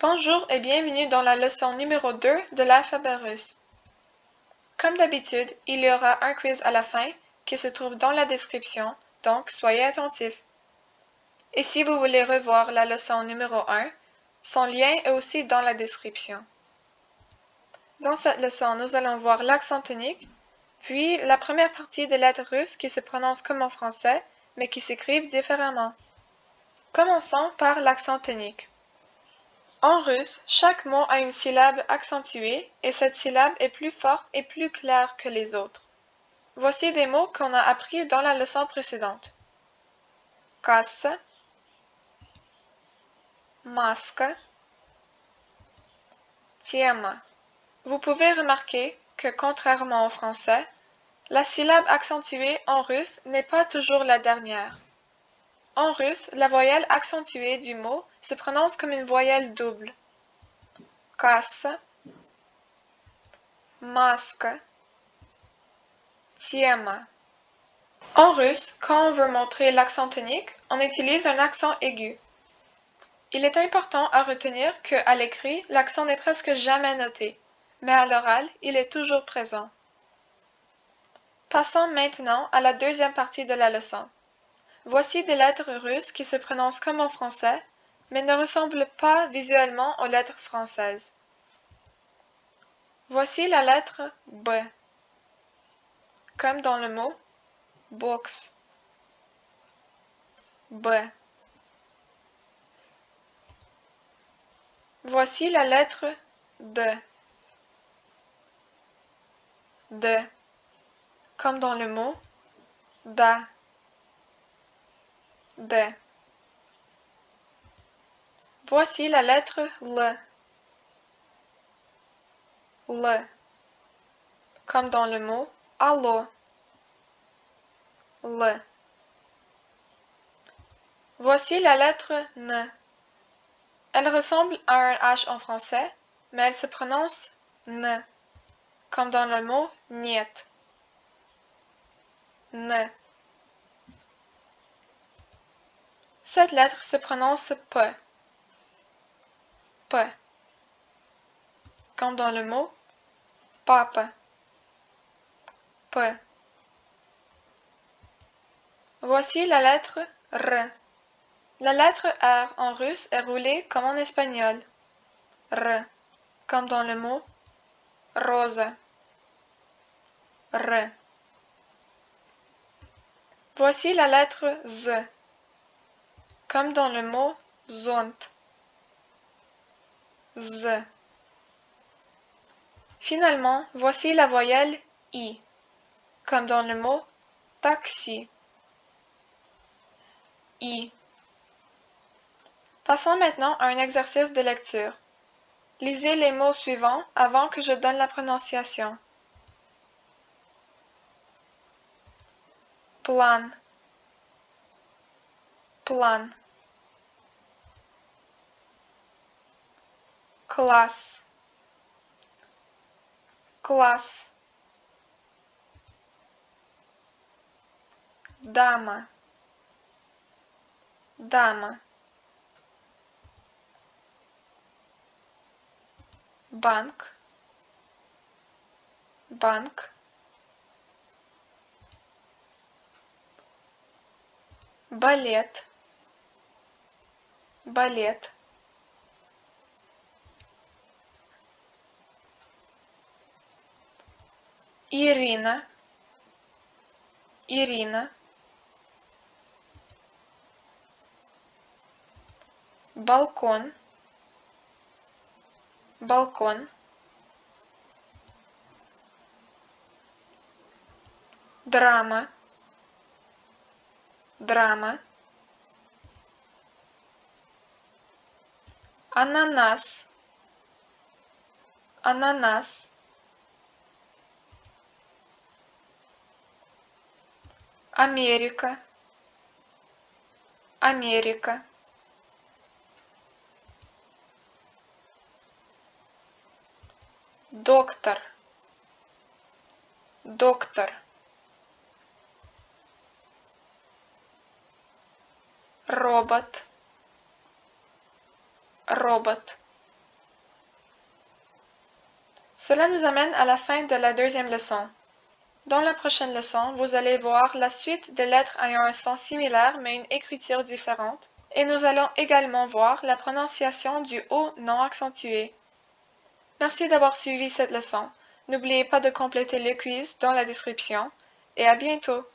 Bonjour et bienvenue dans la leçon numéro 2 de l'alphabet russe. Comme d'habitude, il y aura un quiz à la fin qui se trouve dans la description, donc soyez attentifs. Et si vous voulez revoir la leçon numéro 1, son lien est aussi dans la description. Dans cette leçon, nous allons voir l'accent tonique, puis la première partie des lettres russes qui se prononcent comme en français, mais qui s'écrivent différemment. Commençons par l'accent tonique. En russe, chaque mot a une syllabe accentuée et cette syllabe est plus forte et plus claire que les autres. Voici des mots qu'on a appris dans la leçon précédente. Kassa, maska, tiema. Vous pouvez remarquer que contrairement au français, la syllabe accentuée en russe n'est pas toujours la dernière. En russe, la voyelle accentuée du mot se prononce comme une voyelle double. Kassa, maska, tiema. En russe, quand on veut montrer l'accent tonique, on utilise un accent aigu. Il est important à retenir qu'à l'écrit, l'accent n'est presque jamais noté, mais à l'oral, il est toujours présent. Passons maintenant à la deuxième partie de la leçon. Voici des lettres russes qui se prononcent comme en français, mais ne ressemblent pas visuellement aux lettres françaises. Voici la lettre B, comme dans le mot box. B. Voici la lettre D. D, comme dans le mot da. D. Voici la lettre L. L, comme dans le mot allo. L. Voici la lettre N. Elle ressemble à un H en français, mais elle se prononce N, comme dans le mot niet. N. Cette lettre se prononce P. P, comme dans le mot papa. P. Voici la lettre R. La lettre R en russe est roulée comme en espagnol. R, comme dans le mot rosa. R. Voici la lettre Z, comme dans le mot zont. Z. Finalement, voici la voyelle I, comme dans le mot taxi. I. Passons maintenant à un exercice de lecture. Lisez les mots suivants avant que je donne la prononciation. Plan, plan. Classe, classe. Dama, dama. Bank, bank. Балет, балет. Ирина, Ирина. Балкон, балкон. Драма, драма. Ананас, ананас. Америка, Америка. Доктор, доктор. Робот, робот. Cela nous amène à la fin de la deuxième leçon. Dans la prochaine leçon, vous allez voir la suite des lettres ayant un son similaire mais une écriture différente, et nous allons également voir la prononciation du O non accentué. Merci d'avoir suivi cette leçon. N'oubliez pas de compléter le quiz dans la description, et à bientôt!